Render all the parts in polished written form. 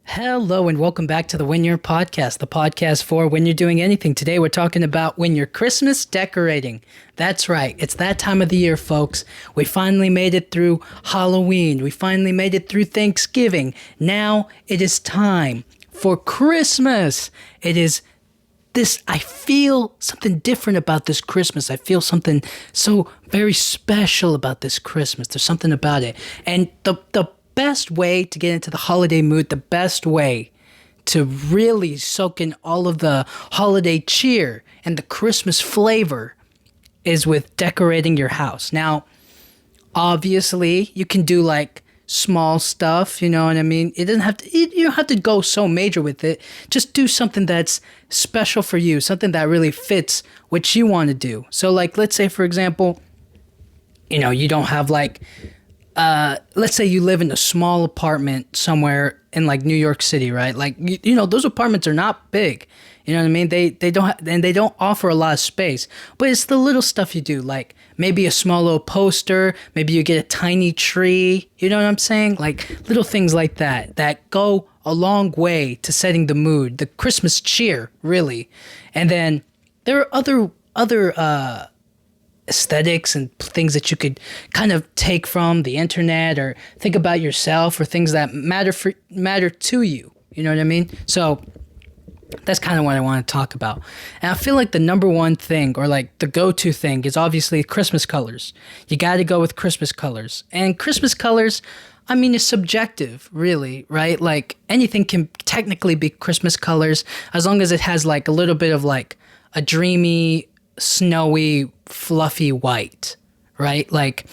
Hello and welcome back to the When You're Podcast, the podcast for when you're doing anything. Today we're talking about when you're Christmas decorating. That's right, it's that time of the year, folks. We finally made it through Halloween. We finally made it through Thanksgiving. Now it is time for Christmas. I feel something different about this Christmas. I feel something so very special about this Christmas. There's something about it. And the best way to get into the holiday mood, the best way to really soak in all of the holiday cheer and the Christmas flavor is with decorating your house. Now, obviously, you can do like small stuff, you know what I mean? You don't have to go so major with it. Just do something that's special for you, something that really fits what you want to do. So like, let's say, for example, you don't have like let's say you live in a small apartment somewhere in like New York City, right? Like, those apartments are not big. You know what I mean? They don't offer a lot of space, but it's the little stuff you do, like maybe a small little poster, maybe you get a tiny tree, you know what I'm saying? Like little things like that go a long way to setting the mood, the Christmas cheer, really. And then there are other aesthetics and things that you could kind of take from the internet or think about yourself or things that matter to you. You know what I mean? So that's kind of what I want to talk about. And I feel like the number one thing or like the go-to thing is obviously Christmas colors. You got to go with Christmas colors. And Christmas colors, I mean, it's subjective, really, right? Like anything can technically be Christmas colors as long as it has like a little bit of like a dreamy, snowy, fluffy white, right? Like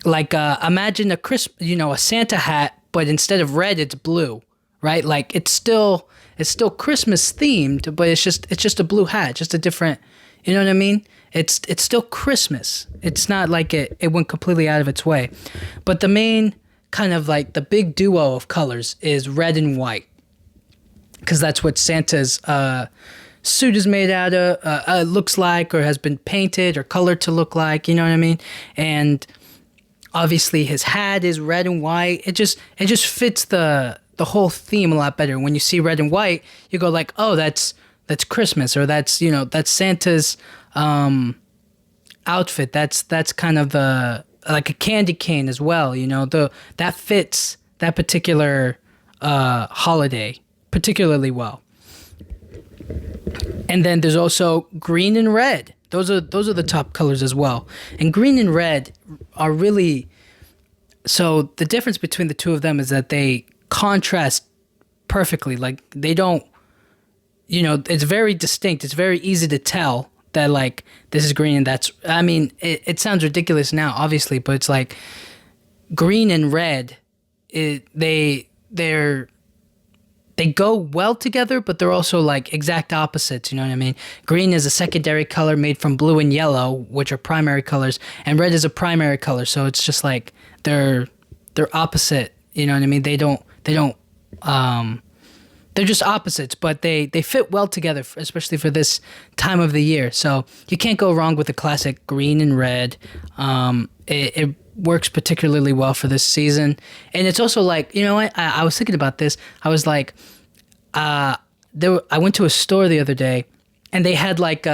imagine a Santa hat, but instead of red, it's blue, right? Like it's still Christmas themed, but it's just a blue hat, just a different, you know what I mean? It's still Christmas. It's not like it went completely out of its way. But the main kind of like the big duo of colors is red and white, because that's what Santa's suit is made out of, looks like, or has been painted or colored to look like, you know what I mean? And obviously his hat is red and white. It just fits the whole theme a lot better. When you see red and white, you go like, oh, that's Christmas, or that's Santa's outfit. That's kind of like a candy cane as well, that fits that particular holiday particularly well. And then there's also green and red. Those are the top colors as well. And green and red are really, so the difference between the two of them is that they contrast perfectly. Like they don't, it's very distinct. It's very easy to tell that like this is green and that's, I mean, it sounds ridiculous now, obviously, but it's like green and red, they go well together, but they're also like exact opposites, you know what I mean? Green is a secondary color made from blue and yellow, which are primary colors, and red is a primary color. So it's just like they're opposite, you know what I mean? They're just opposites, but they fit well together, especially for this time of the year. So you can't go wrong with the classic green and red. It works particularly well for this season. And it's also like, I was thinking about this. I was like, I went to a store the other day and they had like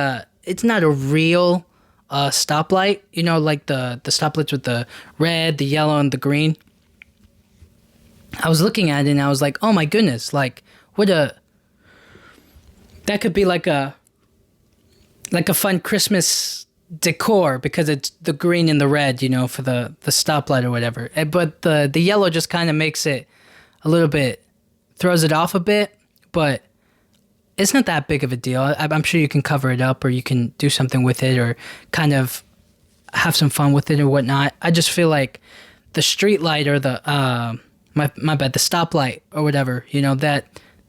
it's not a real stoplight, like the stoplights with the red, the yellow, and the green. I was looking at it and I was like, oh my goodness, like that could be like a fun Christmas decor because it's the green and the red, for the stoplight or whatever. But the yellow just kind of makes it a little bit, throws it off a bit, but it's not that big of a deal. I'm sure you can cover it up or you can do something with it or kind of have some fun with it or whatnot. I just feel like the street light or the the stoplight or whatever,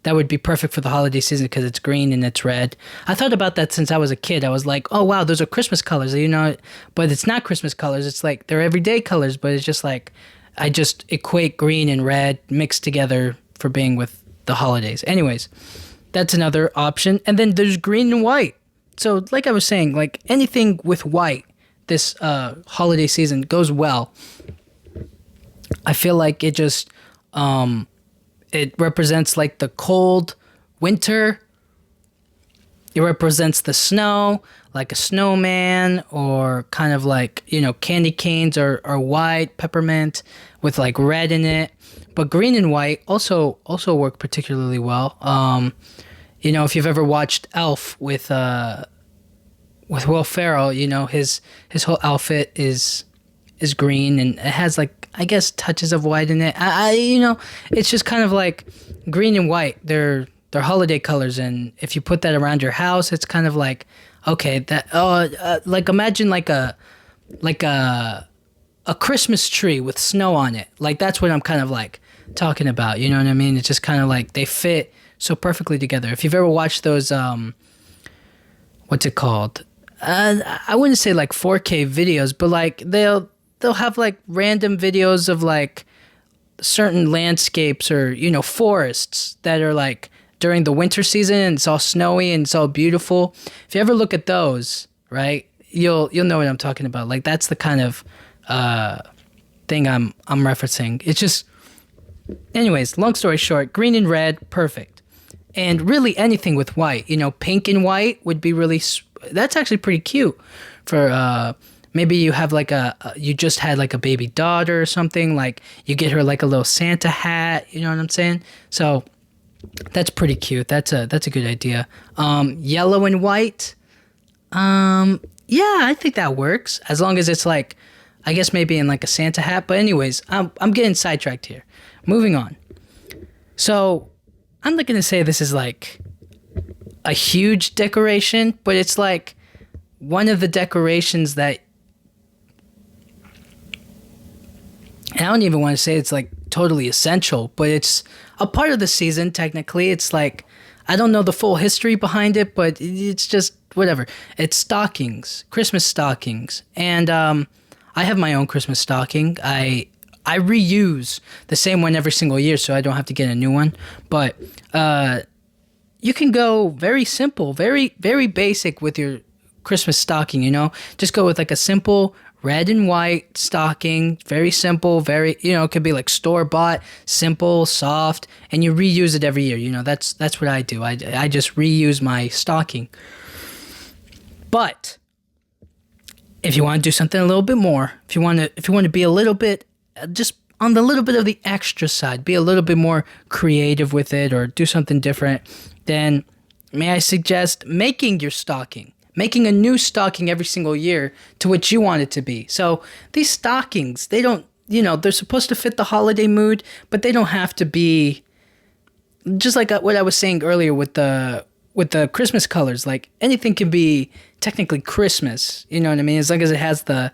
that would be perfect for the holiday season because it's green and it's red. I thought about that since I was a kid. I was like, oh, wow, those are Christmas colors, but it's not Christmas colors. It's like they're everyday colors, but it's just like I just equate green and red mixed together for being with the holidays. Anyways, that's another option. And then there's green and white. So like I was saying, like anything with white this holiday season goes well. I feel like it just it represents like the cold winter. It represents the snow, like a snowman, or kind of like, candy canes are white, peppermint with like red in it. But green and white also work particularly well. If you've ever watched Elf with Will Ferrell, his whole outfit is green, and it has like, I guess, touches of white in it. It's just kind of like green and white. They're holiday colors, and if you put that around your house, it's kind of like, okay, like imagine like a Christmas tree with snow on it. Like that's what I'm kind of like talking about. You know what I mean? It's just kind of like they fit so perfectly together. If you've ever watched those, what's it called? I wouldn't say like 4K videos, but like they'll have like random videos of like certain landscapes or forests that are like during the winter season and it's all snowy and it's all beautiful. If you ever look at those, right, you'll know what I'm talking about. Like that's the kind of thing I'm referencing. It's just, anyways, long story short, green and red, perfect. And really anything with white, pink and white would be really, that's actually pretty cute for, maybe you have like you just had like a baby daughter or something, like you get her like a little Santa hat, you know what I'm saying? So that's pretty cute. That's a good idea. Yellow and white. Yeah, I think that works as long as it's like, I guess maybe in like a Santa hat. But anyways, I'm getting sidetracked here. Moving on. So I'm not going to say this is like a huge decoration, but it's like one of the decorations that, and I don't even want to say it's like totally essential, but it's a part of the season. Technically, it's like, I don't know the full history behind it, but it's just whatever. It's stockings, Christmas stockings. And I have my own Christmas stocking. I reuse the same one every single year, so I don't have to get a new one. But you can go very simple, very, very basic with your Christmas stocking, Just go with like a simple red and white stocking, very simple, very, it could be like store-bought, simple, soft, and you reuse it every year. That's what I do. I just reuse my stocking. But if you want to do something a little bit more, if you want to be a little bit, just on the little bit of the extra side, be a little bit more creative with it or do something different, then may I suggest making your stocking. Making a new stocking every single year to what you want it to be. So these stockings, they don't, they're supposed to fit the holiday mood, but they don't have to be, just like what I was saying earlier with the Christmas colors. Like anything can be technically Christmas, you know what I mean? As long as it has the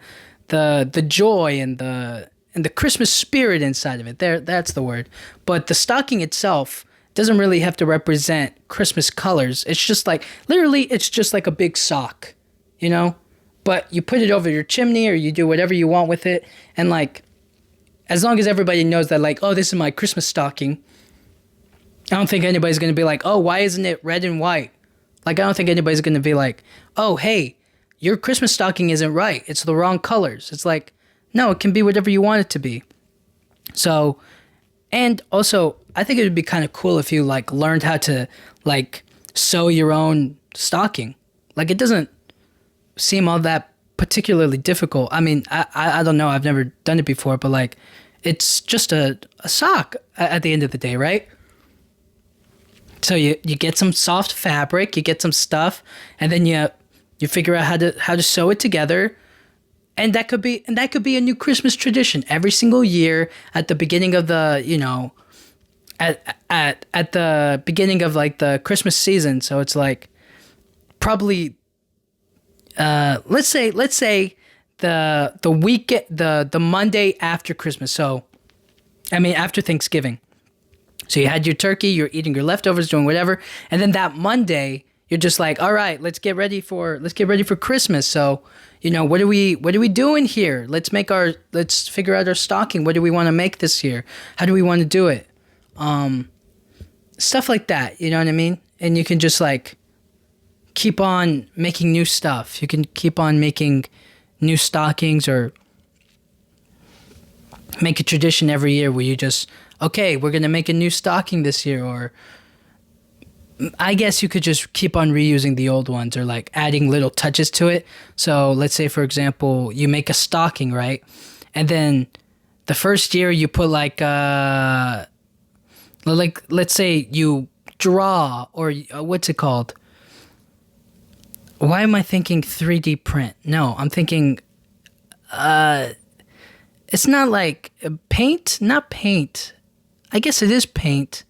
joy and the Christmas spirit inside of it. That's the word. But the stocking itself doesn't really have to represent Christmas colors. It's just like, literally, it's just like a big sock, But you put it over your chimney or you do whatever you want with it. And like, as long as everybody knows that like, oh, this is my Christmas stocking, I don't think anybody's going to be like, oh, why isn't it red and white? Like, I don't think anybody's going to be like, oh, hey, your Christmas stocking isn't right. It's the wrong colors. It's like, no, it can be whatever you want it to be. So, and also, I think it would be kind of cool if you like learned how to like sew your own stocking. Like it doesn't seem all that particularly difficult. I mean, I don't know. I've never done it before, but like it's just a sock at the end of the day, right? So you get some soft fabric, you get some stuff, and then you figure out how to sew it together. And that could be a new Christmas tradition every single year at the beginning of the, at the beginning of like the Christmas season. So it's like probably let's say the week the Monday after Christmas. So I mean after Thanksgiving. So you had your turkey, you're eating your leftovers, doing whatever, and then that Monday you're just like, all right, let's get ready for Christmas. So, what are we doing here? Let's figure out our stocking. What do we want to make this year? How do we want to do it? Stuff like that, you know what I mean? And you can just like keep on making new stuff. You can keep on making new stockings or make a tradition every year where you just okay, we're going to make a new stocking this year, or I guess you could just keep on reusing the old ones or like adding little touches to it. So let's say, for example, you make a stocking, right? And then the first year you put like let's say you draw, or what's it called? Why am I thinking 3D print? No, I'm thinking it's not like paint, not paint. I guess it is paint.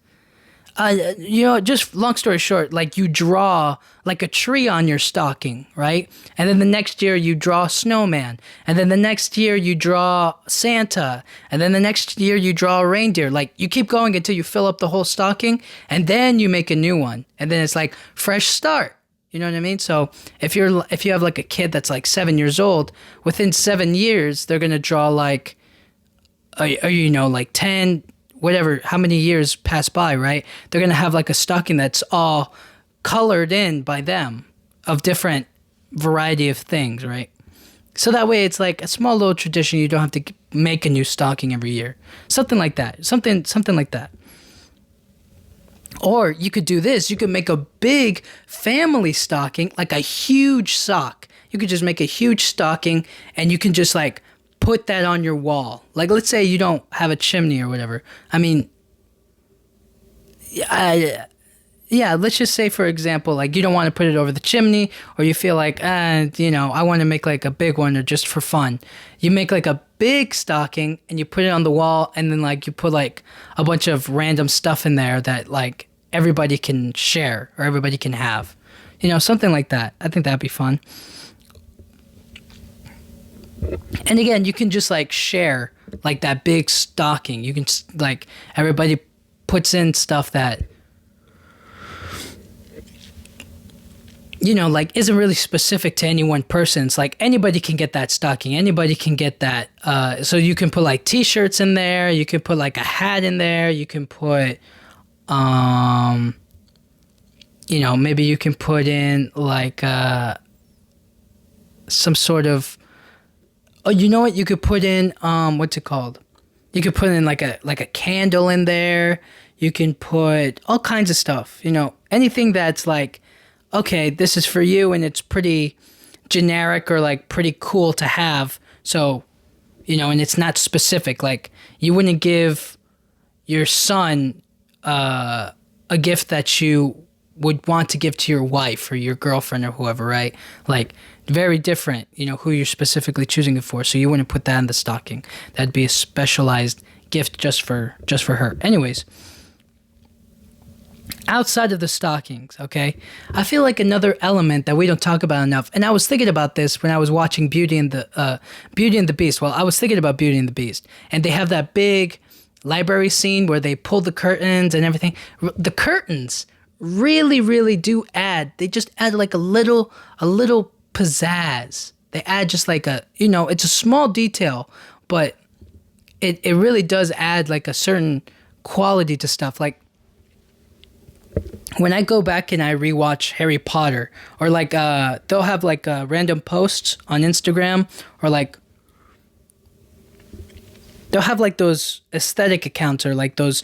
Just long story short, like you draw like a tree on your stocking, right? And then the next year you draw a snowman. And then the next year you draw Santa. And then the next year you draw a reindeer. Like you keep going until you fill up the whole stocking, and then you make a new one. And then it's like fresh start. You know what I mean? So if you have like a kid that's like 7 years old, within 7 years they're gonna draw like, like 10, whatever, how many years pass by, right? They're gonna have like a stocking that's all colored in by them of different variety of things, right? So that way it's like a small little tradition. You don't have to make a new stocking every year, something like that, something like that. Or you could do this. You could make a big family stocking, like a huge sock. You could just make a huge stocking, and you can just like put that on your wall. Like, let's say you don't have a chimney or whatever. I mean, let's just say, for example, like you don't want to put it over the chimney, or you feel like, I want to make like a big one or just for fun. You make like a big stocking and you put it on the wall, and then like you put like a bunch of random stuff in there that like everybody can share or everybody can have. Something like that. I think that'd be fun. And again, you can just like share like that big stocking. You can like, everybody puts in stuff that, like isn't really specific to any one person. It's like anybody can get that stocking. Anybody can get that. So you can put like t-shirts in there. You can put like a hat in there. You can put, maybe you can put in like some sort of, you know what? You could put in, what's it called? You could put in like a candle in there. You can put all kinds of stuff, anything that's like, okay, this is for you, and it's pretty generic or like pretty cool to have. So, and it's not specific. Like you wouldn't give your son a gift that you would want to give to your wife or your girlfriend or whoever, right? Like very different, who you're specifically choosing it for. So you wouldn't put that in the stocking. That'd be a specialized gift just for her. Anyways, outside of the stockings, okay, I feel like another element that we don't talk about enough, and I was thinking about this when I was watching Beauty and the Beast. Well, I was thinking about Beauty and the Beast, and they have that big library scene where they pull the curtains and everything. The curtains really, really do add. They just add like a little pizzazz. They add just like it's a small detail, but it really does add like a certain quality to stuff. Like when I go back and I rewatch Harry Potter, or like they'll have like random posts on Instagram, or like they'll have like those aesthetic accounts or like those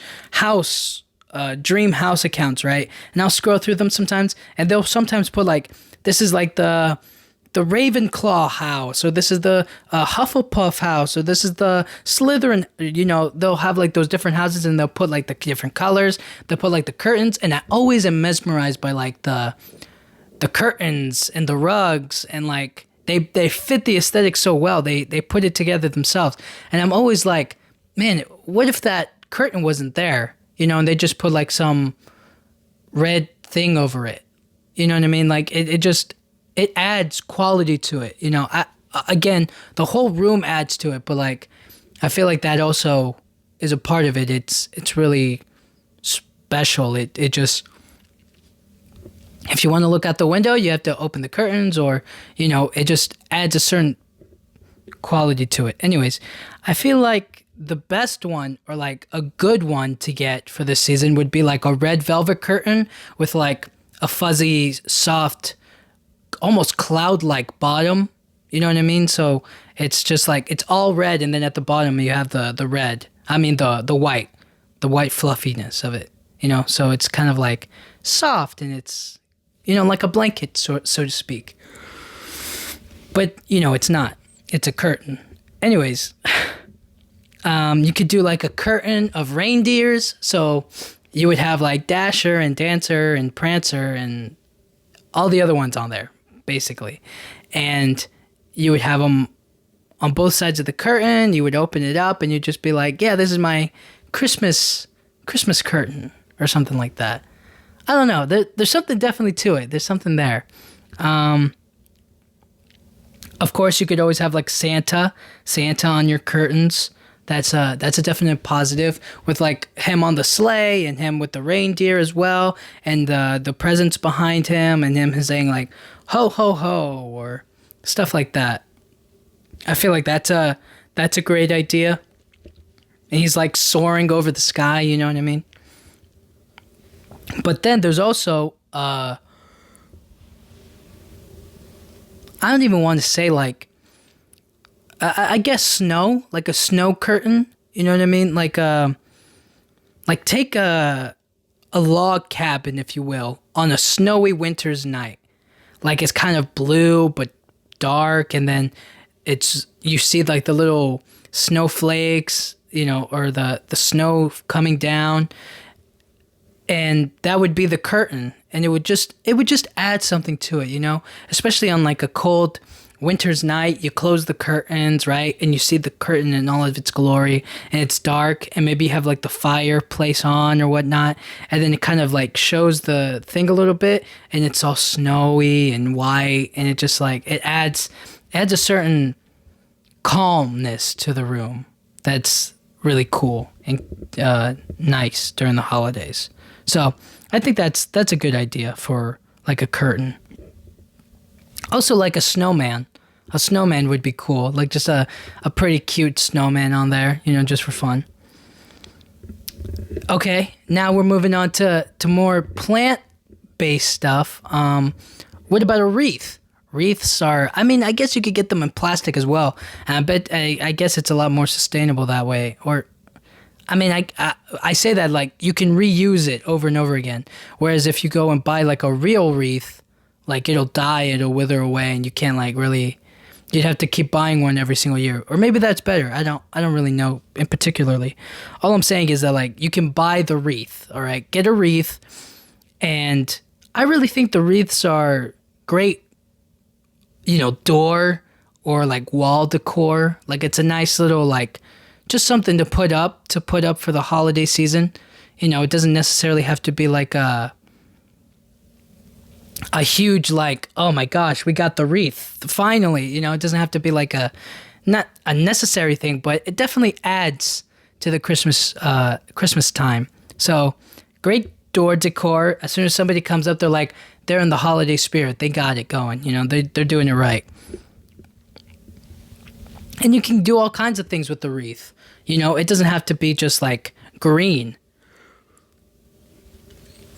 dream house accounts, right? And I'll scroll through them sometimes, and they'll sometimes put like, this is like the Ravenclaw house, or this is the Hufflepuff house, or this is the Slytherin. They'll have like those different houses, and they'll put like the different colors. They'll put like the curtains, and I always am mesmerized by like the curtains and the rugs, and like they fit the aesthetic so well. They put it together themselves, and I'm always like, man, what if that curtain wasn't there? And they just put like some red thing over it. You know what I mean? Like it adds quality to it. Again, the whole room adds to it, but like, I feel like that also is a part of it. It's really special. It just, if you want to look out the window, you have to open the curtains, or, it just adds a certain quality to it. Anyways, I feel like the best one, or like a good one to get for this season, would be like a red velvet curtain with like a fuzzy, soft, almost cloud-like bottom. You know what I mean? So it's just like, it's all red, and then at the bottom you have the red. I mean the white. the white fluffiness of it, so it's kind of like soft and it's, like a blanket, so to speak. But, it's not. It's a curtain. Anyways, you could do like a curtain of reindeers. So you would have like Dasher and Dancer and Prancer and all the other ones on there, basically. And you would have them on both sides of the curtain. You would open it up and you'd just be like, yeah, this is my Christmas curtain or something like that. I don't know. There's something definitely to it. There's something there. Of course, you could always have like Santa on your curtains. That's a definite positive, with like him on the sleigh and him with the reindeer as well, and the presents behind him and him saying like ho ho ho or stuff like that. I feel like that's a great idea. And he's like soaring over the sky, you know what I mean? But then there's also I don't even want to say like I guess snow, like a snow curtain, you know what I mean? Like take a log cabin, if you will, on a snowy winter's night. Like it's kind of blue but dark, and then you see like the little snowflakes, or the snow coming down, and that would be the curtain, and it would just add something to it, especially on like a cold winter's night. You close the curtains, right, and you see the curtain in all of its glory, and it's dark, and maybe you have like the fireplace on or whatnot, and then it kind of like shows the thing a little bit, and it's all snowy and white, and it just like it adds a certain calmness to the room that's really cool and nice during the holidays. So I think that's a good idea for like a curtain. Also, like a snowman. A snowman would be cool. Like just a pretty cute snowman on there, just for fun. Okay, now we're moving on to more plant-based stuff. What about a wreath? Wreaths are, I guess you could get them in plastic as well. And I guess it's a lot more sustainable that way. Or, I say that like you can reuse it over and over again. Whereas if you go and buy like a real wreath, like it'll die, it'll wither away, and you can't like really, you'd have to keep buying one every single year. Or maybe that's better. I don't really know in particularly. All I'm saying is that like you can buy the wreath, all right? Get a wreath, and I really think the wreaths are great, door or like wall decor. Like it's a nice little like just something to put up for the holiday season. It doesn't necessarily have to be like a huge like, oh my gosh, we got the wreath finally. It doesn't have to be like not a necessary thing, but it definitely adds to the Christmas time. So great door decor. As soon as somebody comes up, they're in the holiday spirit. They got it going. They're doing it right. And you can do all kinds of things with the wreath. It doesn't have to be just like green.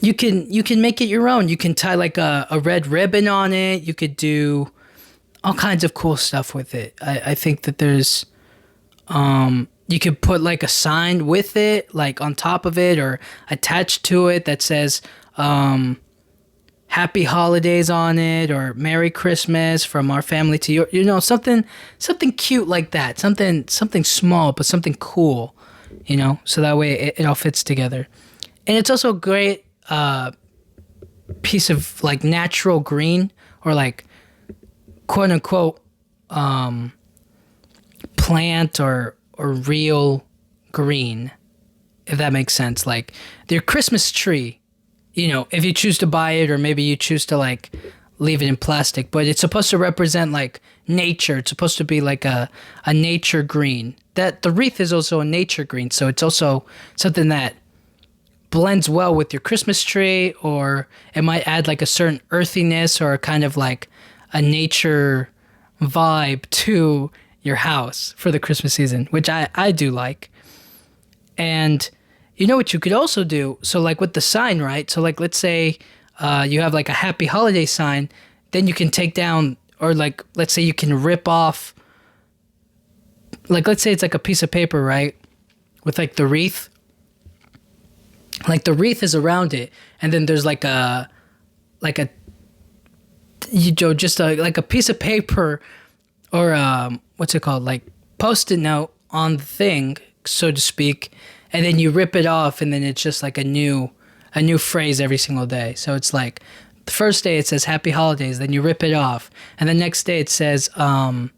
You can make it your own. You can tie like a red ribbon on it. You could do all kinds of cool stuff with it. I think that there's you could put like a sign with it, like on top of it or attached to it that says Happy Holidays on it, or Merry Christmas from our family to your, something cute like that. Something small but something cool, so that way it all fits together. And it's also a great piece of like natural green, or like quote unquote plant or real green, if that makes sense. Like your Christmas tree, if you choose to buy it, or maybe you choose to like leave it in plastic, but it's supposed to represent like nature. It's supposed to be like a nature green. That the wreath is also a nature green, so it's also something that blends well with your Christmas tree, or it might add like a certain earthiness or kind of like a nature vibe to your house for the Christmas season, which I do like. And what you could also do, so like with the sign, right? So like let's say you have like a happy holiday sign, then you can take down, or like let's say you can rip off, like let's say it's like a piece of paper, right? With like the wreath. like the wreath is around it, and then there's like a just like a piece of paper, or what's it called, like post-it note on the thing, so to speak, and then you rip it off, and then it's just like a new phrase every single day. So it's like the first day it says Happy Holidays, then you rip it off, and the next day it says ho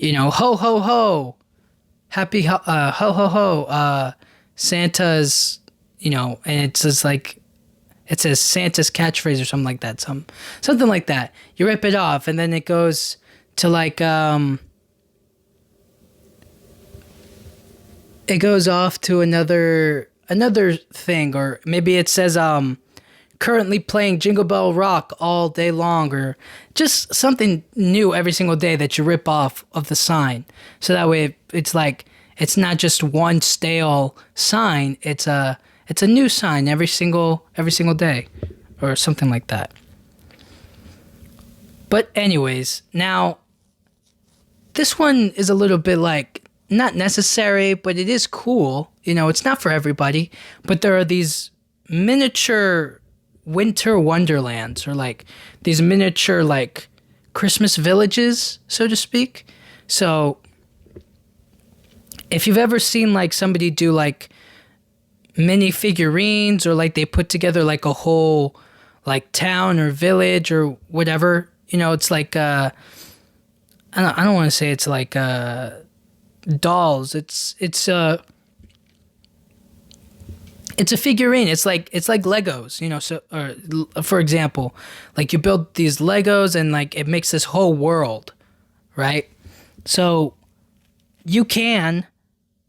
ho ho, happy ho ho ho, Santa's, and it's just like, it says Santa's catchphrase or something like that, something like that. You rip it off, and then it goes to like it goes off to another thing, or maybe it says currently playing Jingle Bell Rock all day long, or just something new every single day that you rip off of the sign. So that way it's like, it's not just one stale sign, it's a new sign every single day, or something like that. But anyways, now this one is a little bit like not necessary, but it is cool. It's not for everybody, but there are these miniature winter wonderlands, or like these miniature like Christmas villages, so to speak. So if you've ever seen like somebody do like mini figurines, or like they put together like a whole like town or village or whatever, it's like I don't want to say it's like dolls. It's a figurine. It's like Legos, so, or for example, like you build these Legos and like it makes this whole world, right? So you can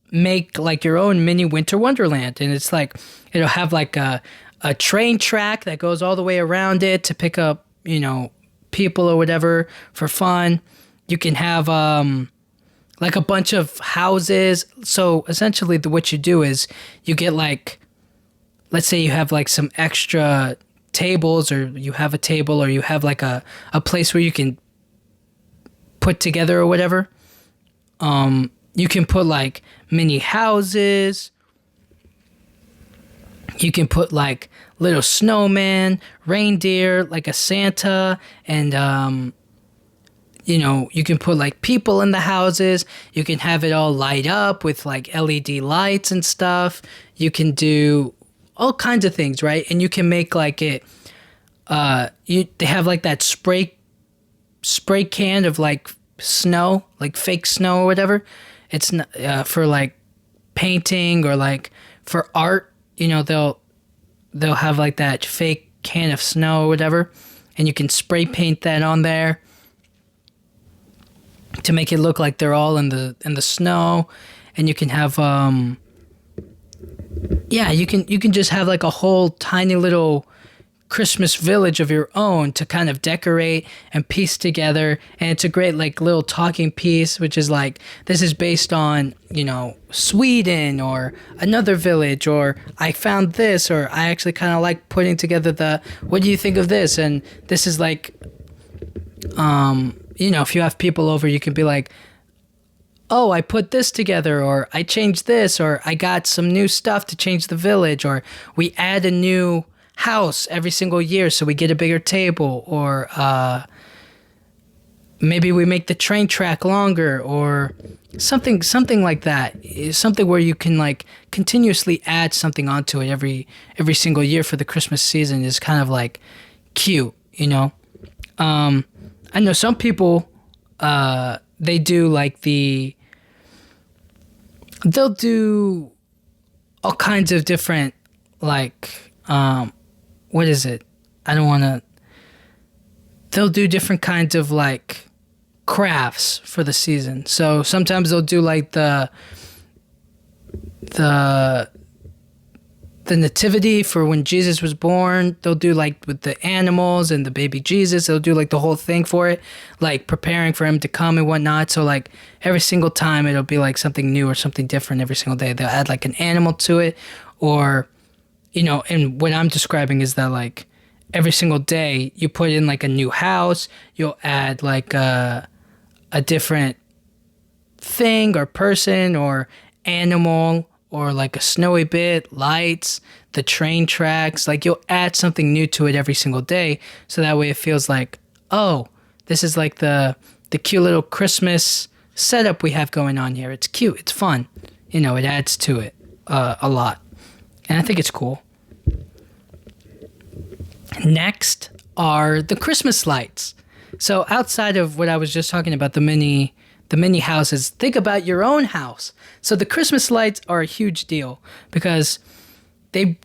make like your own mini winter wonderland, and it's like it'll have like a train track that goes all the way around it to pick up people or whatever for fun. You can have like a bunch of houses. So essentially what you do is you get like, let's say you have like some extra tables, or you have a table, or you have like a place where you can put together or whatever. You can put like mini houses. You can put like little snowman, reindeer, like a Santa, and you can put like people in the houses. You can have it all light up with like LED lights and stuff. You can do all kinds of things, right? And you can make like it. They have like that spray can of like snow, like fake snow or whatever. It's not, for like painting, or like for art. They'll have like that fake can of snow or whatever, and you can spray paint that on there to make it look like they're all in the snow. And you can have you can just have like a whole tiny little Christmas village of your own to kind of decorate and piece together. And it's a great like little talking piece, which is like, this is based on Sweden, or another village, or I found this, or I actually kind of like putting together what do you think of this? And this is like if you have people over, you can be like, oh, I put this together, or I changed this, or I got some new stuff to change the village, or we add a new house every single year so we get a bigger table, or maybe we make the train track longer, or something like that. Something where you can like continuously add something onto it every single year for the Christmas season is kind of like cute. I know some people they do like they'll do all kinds of different like what is it? I don't want to. They'll do different kinds of like crafts for the season. So sometimes they'll do like the nativity for when Jesus was born. They'll do like with the animals and the baby Jesus. They'll do like the whole thing for it, like preparing for him to come and whatnot. So like every single time it'll be like something new or something different every single day. They'll add like an animal to it, or and what I'm describing is that like every single day you put in like a new house, you'll add like a different thing or person or animal, or like a snowy bit, lights, the train tracks. Like you'll add something new to it every single day, so that way it feels like, oh, this is like the cute little Christmas setup we have going on here. It's cute. It's fun. You know, it adds to it a lot, and I think it's cool. Next are the Christmas lights. So outside of what I was just talking about, the mini houses, think about your own house. So the Christmas lights are a huge deal because they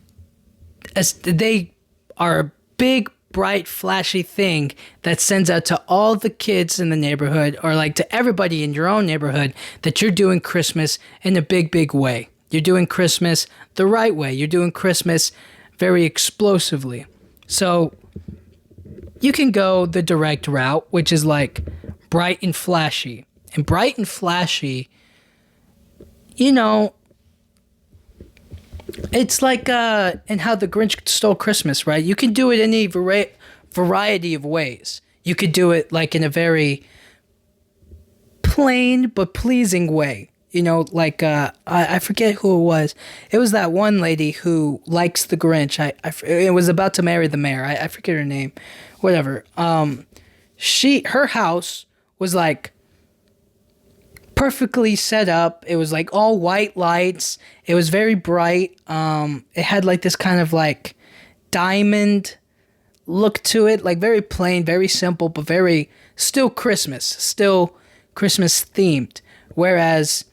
are a big, bright, flashy thing that sends out to all the kids in the neighborhood, or like to everybody in your own neighborhood, that you're doing Christmas in a big, big way. You're doing Christmas the right way. You're doing Christmas very explosively. So you can go the direct route, which is like bright and flashy. And bright and flashy, you know, it's like in How the Grinch Stole Christmas, right? You can do it in a variety of ways. You could do it like in a very plain but pleasing way. You know, like I forget who it was. It was that one lady who likes the Grinch. It was about to marry the mayor. I forget her name. Whatever. Her house was like perfectly set up. It was like all white lights. It was very bright. It had like this kind of like diamond look to it, like very plain, very simple, but very still Christmas themed. Whereas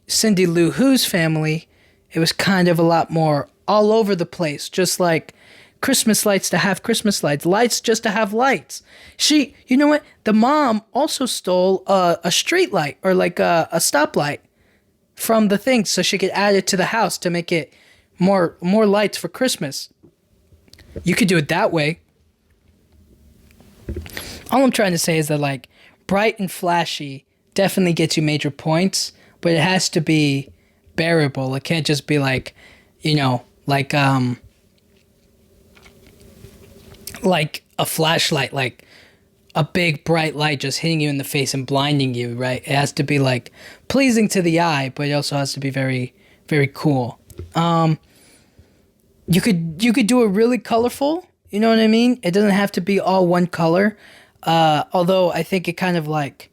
Cindy Lou Who's family, it was kind of a lot more all over the place, just like Christmas lights to have Christmas lights, lights just to have lights. You know what? The mom also stole a street light, or like a stoplight from the thing, so she could add it to the house to make it more lights for Christmas. You could do it that way. All I'm trying to say is that like bright and flashy definitely gets you major points, but it has to be bearable. It can't just be like, you know, like a flashlight, like a big bright light just hitting you in the face and blinding you, right? It has to be like pleasing to the eye, but it also has to be very, very cool. You could do it really colorful, you know what I mean? It doesn't have to be all one color. Although I think it kind of like,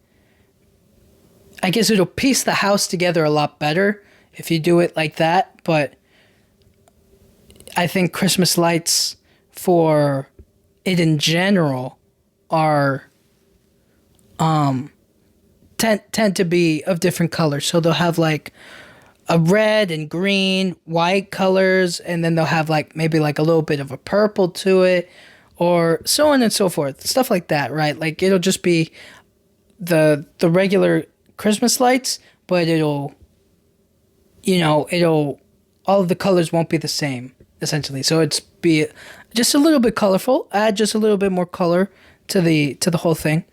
I guess it'll piece the house together a lot better if you do it like that. But I think Christmas lights for it in general are tend to be of different colors. So they'll have like a red and green, white colors, and then they'll have like maybe like a little bit of a purple to it, or so on and so forth. Stuff like that, right? Like it'll just be the regular Christmas lights, but all of the colors won't be the same, essentially. So it's be just a little bit colorful, add just a little bit more color to the whole thing.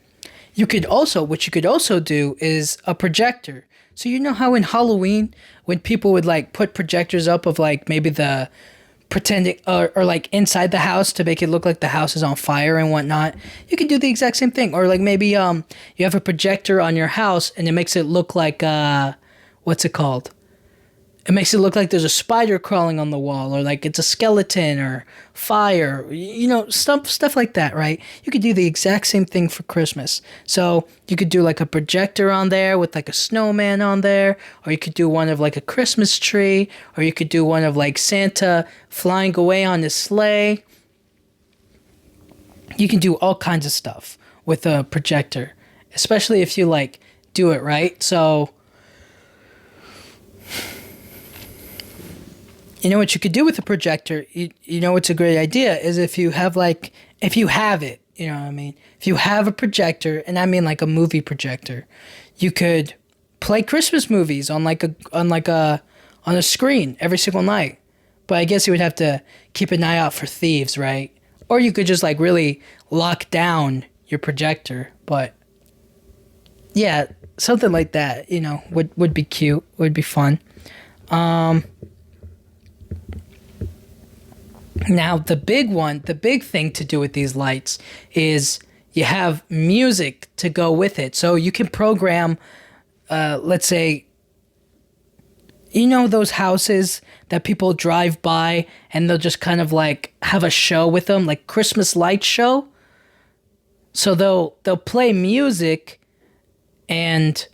What you could also do is a projector. So you know how in Halloween, when people would like put projectors up of like maybe the pretending or like inside the house to make it look like the house is on fire and whatnot, you can do the exact same thing. Or like maybe you have a projector on your house and it makes it look like what's it called? It makes it look like there's a spider crawling on the wall, or like it's a skeleton or fire, you know, stuff like that, right? You could do the exact same thing for Christmas. So you could do like a projector on there with like a snowman on there, or you could do one of like a Christmas tree, or you could do one of like Santa flying away on his sleigh. You can do all kinds of stuff with a projector, especially if you like do it right. So you know what you could do with a projector? You know what's a great idea is if you have it, you know what I mean? If you have a projector, and I mean like a movie projector, you could play Christmas movies on a screen every single night. But I guess you would have to keep an eye out for thieves, right? Or you could just like really lock down your projector. But yeah, something like that, you know, would be cute, would be fun. Now, the big thing to do with these lights is you have music to go with it. So you can program, let's say, you know those houses that people drive by and they'll just kind of like have a show with them, like Christmas light show. So they'll play music and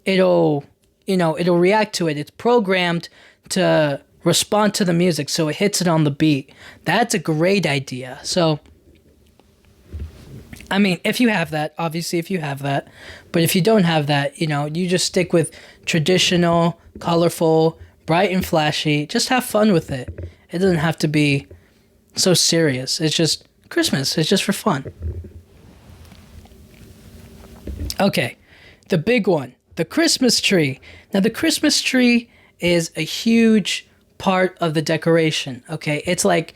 it'll react to it. It's programmed to respond to the music, so it hits it on the beat. That's a great idea. So I mean, if you have that, obviously if you have that, but if you don't have that, you just stick with traditional, colorful, bright and flashy. Just have fun with it. It doesn't have to be so serious. It's just Christmas. It's just for fun. Okay, the big one, the Christmas tree. Now, the Christmas tree is a huge part of the decoration. Okay, it's like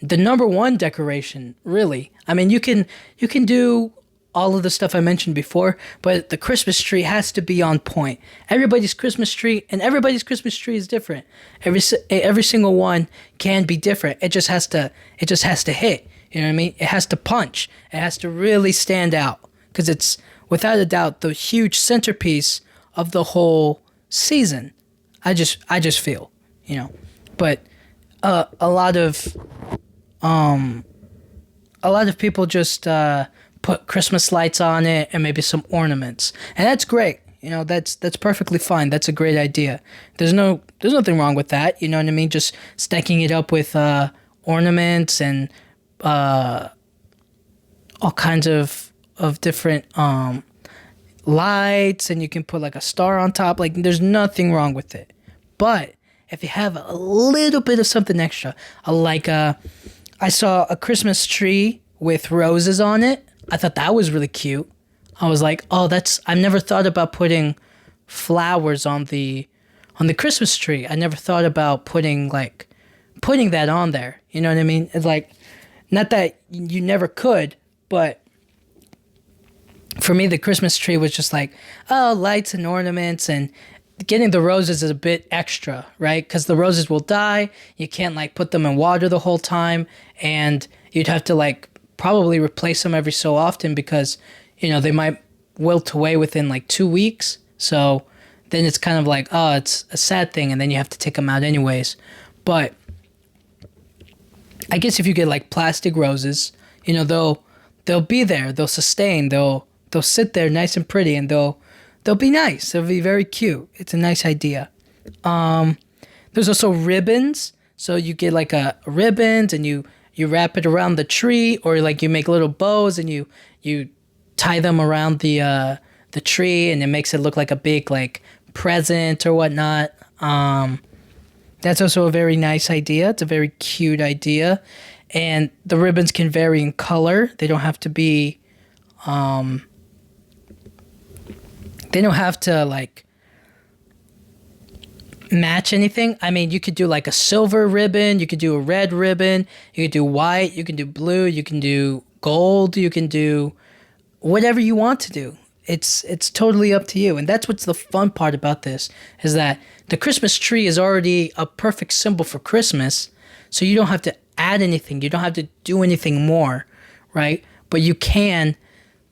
the number one decoration, really. I mean, you can do all of the stuff I mentioned before, but the Christmas tree has to be on point. Everybody's Christmas tree is different. Every single one can be different. It just has to hit. You know what I mean? It has to punch. It has to really stand out because it's without a doubt the huge centerpiece of the whole season. I just feel, but a lot of people just put Christmas lights on it and maybe some ornaments, and that's great. That's perfectly fine. That's a great idea. There's nothing wrong with that. You know what I mean? Just stacking it up with ornaments and all kinds of different lights, and you can put like a star on top. Like, there's nothing wrong with it. But if you have a little bit of something extra, I saw a Christmas tree with roses on it. I thought that was really cute. I was like, oh, I've never thought about putting flowers on the Christmas tree. I never thought about putting that on there. You know what I mean? It's like, not that you never could, but for me, the Christmas tree was just like, oh, lights and ornaments, and getting the roses is a bit extra, right? Because the roses will die. You can't put them in water the whole time, and you'd have to probably replace them every so often because they might wilt away within 2 weeks. So then it's kind of oh, it's a sad thing, and then you have to take them out anyways. But I guess if you get plastic roses, they'll be there, they'll sustain, they'll sit there nice and pretty, and they'll be nice. They'll be very cute. It's a nice idea. There's also ribbons. So you get a ribbons and you wrap it around the tree, or you make little bows and you tie them around the tree, and it makes it look like a big present or whatnot. That's also a very nice idea. It's a very cute idea. And the ribbons can vary in color. They don't have to be they don't have to match anything. I mean, you could do a silver ribbon, you could do a red ribbon, you could do white, you can do blue, you can do gold, you can do whatever you want to do. It's totally up to you. And that's what's the fun part about this, is that the Christmas tree is already a perfect symbol for Christmas, so you don't have to add anything. You don't have to do anything more, right? But you can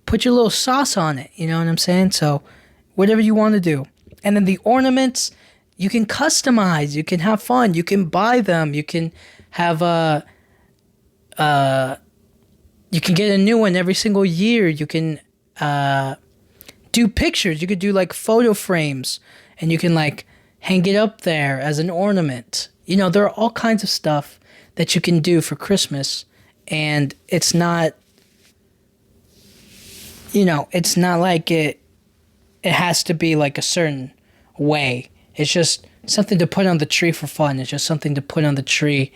put your little sauce on it, you know what I'm saying? So whatever you want to do. And then the ornaments, you can customize, you can have fun, you can buy them, you can have you can get a new one every single year. You can do pictures. You could do photo frames, and you can hang it up there as an ornament. There are all kinds of stuff that you can do for Christmas, and it's not, it's not it has to be a certain way. It's just something to put on the tree for fun. It's just something to put on the tree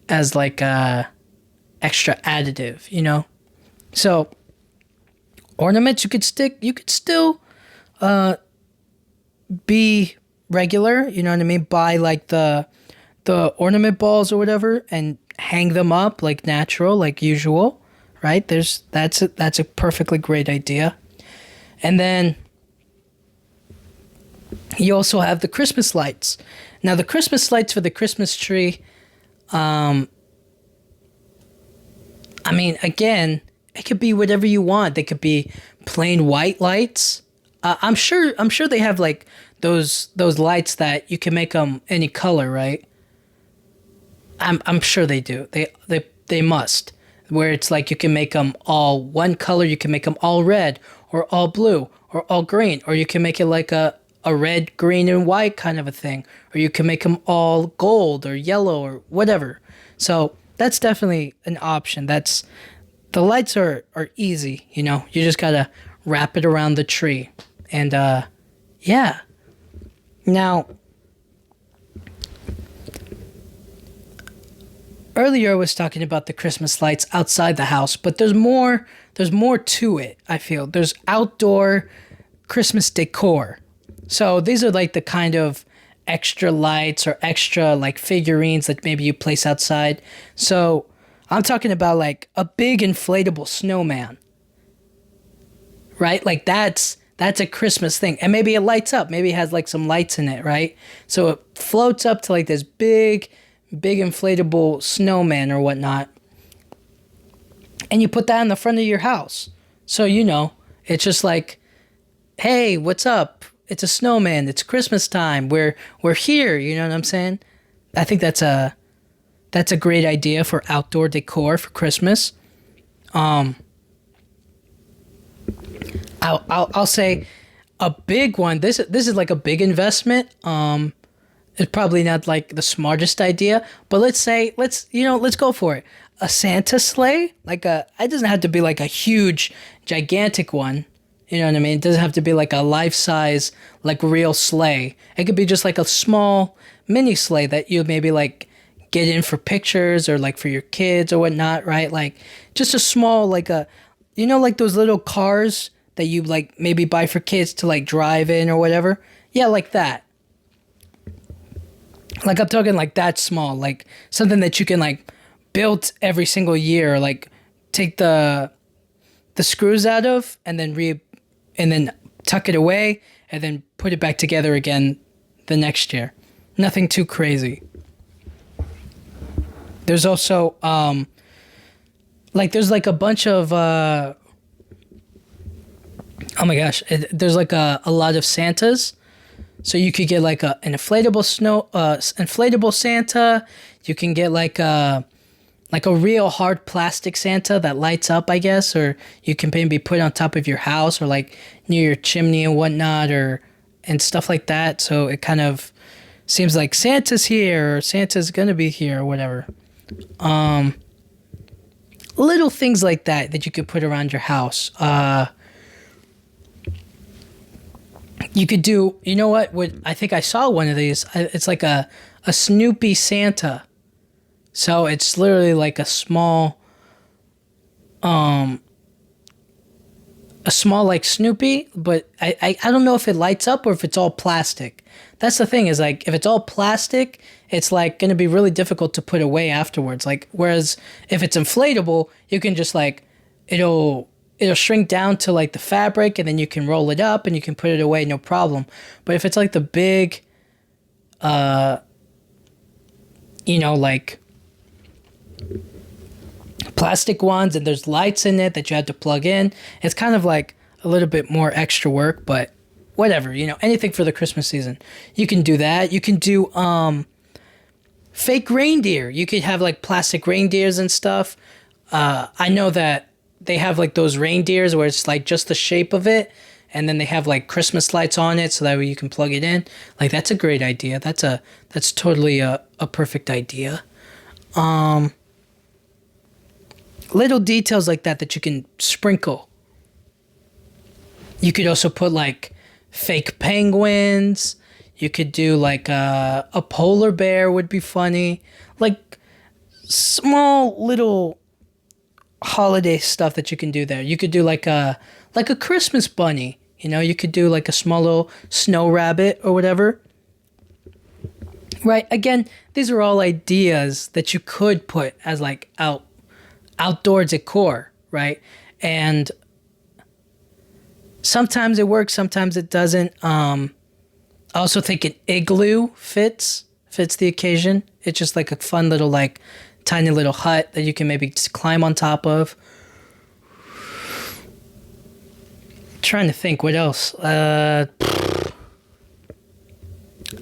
as a extra additive, So ornaments, you could still be regular, you know what I mean? Buy the ornament balls or whatever and hang them up natural, usual, right? That's a perfectly great idea. And then you also have the Christmas lights. Now, the Christmas lights for the Christmas tree, I mean, again, it could be whatever you want. They could be plain white lights. I'm sure they have like those lights that you can make them any color, right? I'm sure they do. They must. Where it's like you can make them all one color, you can make them all red or all blue or all green, or you can make it like a red, green, and white kind of a thing, or you can make them all gold or yellow or whatever. So that's definitely an option. That's the lights are easy. You just gotta wrap it around the tree, and yeah. Now, earlier I was talking about the Christmas lights outside the house, but there's more. There's more to it. I feel there's outdoor Christmas decor. So these are like the kind of extra lights or extra like figurines that maybe you place outside. So I'm talking about like a big inflatable snowman, right? Like that's a Christmas thing. And maybe it lights up. Maybe it has like some lights in it, right? So it floats up to like this big inflatable snowman or whatnot. And you put that in the front of your house. So it's just like, hey, what's up? It's a snowman. It's Christmas time. We're here. You know what I'm saying? I think that's a great idea for outdoor decor for Christmas. I'll say a big one. This is like a big investment. It's probably not like the smartest idea, but let's go for it. A Santa sleigh, it doesn't have to be like a huge, gigantic one. You know what I mean? It doesn't have to be like a life-size, like real sleigh. It could be just like a small mini sleigh that you maybe like get in for pictures or like for your kids or whatnot, right? Like just a small, like like those little cars that you like maybe buy for kids to like drive in or whatever. Yeah, like that. Like I'm talking like that small, like something that you can like build every single year, like take the screws out of and then tuck it away and then put it back together again the next year. Nothing too crazy. There's also there's like a bunch of oh my gosh, there's like a lot of Santas. So you could get like an inflatable Santa. You can get like a real hard plastic Santa that lights up, I guess, or you can maybe put on top of your house or like near your chimney and whatnot, and stuff like that. So it kind of seems like Santa's here or Santa's gonna be here or whatever. Little things like that you could put around your house. You could do, you know what? I think I saw one of these. It's like a Snoopy Santa. So it's literally like a small like Snoopy, but I don't know if it lights up or if it's all plastic. That's the thing, is like if it's all plastic, it's like going to be really difficult to put away afterwards. Like whereas if it's inflatable, you can just like it'll shrink down to like the fabric and then you can roll it up and you can put it away, no problem. But if it's like the big like plastic ones and there's lights in it that you have to plug in, it's kind of like a little bit more extra work, but whatever, anything for the Christmas season. You can do that. You can do fake reindeer. You could have like plastic reindeers and stuff. I know that they have like those reindeers where it's like just the shape of it, and then they have like Christmas lights on it so that way you can plug it in. Like that's a great idea. That's totally a perfect idea. Little details like that you can sprinkle. You could also put like fake penguins. You could do like a polar bear would be funny. Like small little holiday stuff that you can do there. You could do like a Christmas bunny. You could do like a small little snow rabbit or whatever. Right? Again, these are all ideas that you could put as like outdoor decor, right? And sometimes it works, sometimes it doesn't. I also think an igloo fits the occasion. It's just like a fun little like tiny little hut that you can maybe just climb on top of. trying to think what else.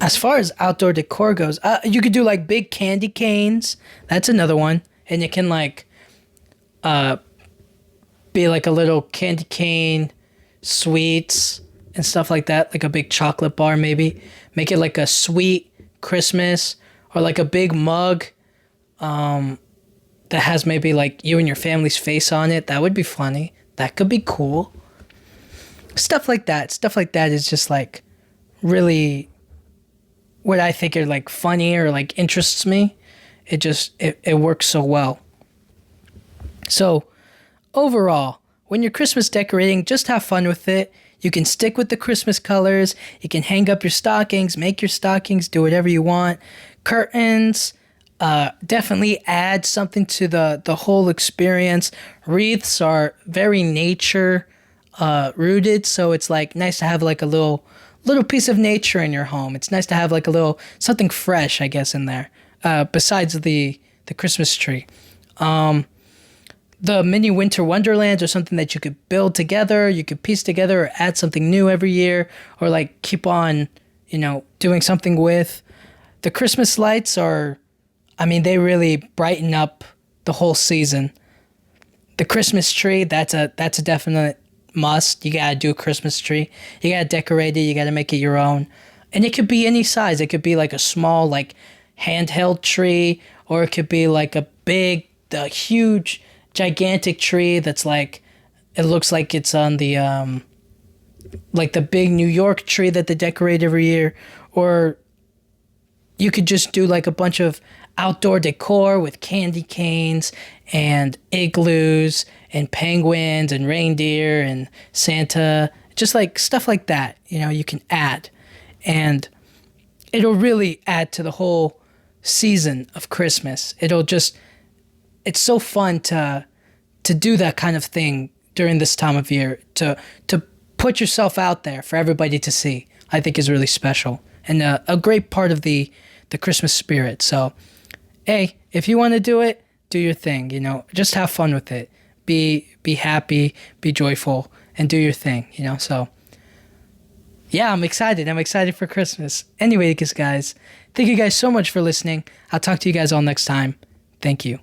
As far as outdoor decor goes, you could do like big candy canes. That's another one, and it can like be like a little candy cane, sweets and stuff like that, like a big chocolate bar maybe. Make it like a sweet Christmas, or like a big mug that has maybe like you and your family's face on it. That would be funny. That could be cool. Stuff like that. Stuff like that is just like really what I think are like funny or like interests me. It works so well. So overall, when you're Christmas decorating, just have fun with it. You can stick with the Christmas colors. You can hang up your stockings, make your stockings, do whatever you want. Curtains, definitely add something to the whole experience. Wreaths are very nature rooted, so it's like nice to have like a little piece of nature in your home. It's nice to have like a little something fresh, I guess, in there. Besides the Christmas tree. The mini winter wonderlands are something that you could build together, you could piece together, or add something new every year, or like keep on, doing something with. The Christmas lights they really brighten up the whole season. The Christmas tree, that's a definite must. You gotta do a Christmas tree. You gotta decorate it, you gotta make it your own. And it could be any size. It could be like a small, like, handheld tree, or it could be like a big, huge, gigantic tree that's like, it looks like it's on the like the big New York tree that they decorate every year. Or you could just do like a bunch of outdoor decor with candy canes and igloos and penguins and reindeer and Santa, just like stuff like that, you can add, and it'll really add to the whole season of Christmas. It's so fun to do that kind of thing during this time of year, to put yourself out there for everybody to see. I think is really special and a great part of the Christmas spirit. So, hey, if you want to do it, do your thing. Just have fun with it. Be happy, be joyful, and do your thing. So, yeah, I'm excited. I'm excited for Christmas. Anyway, guys, thank you guys so much for listening. I'll talk to you guys all next time. Thank you.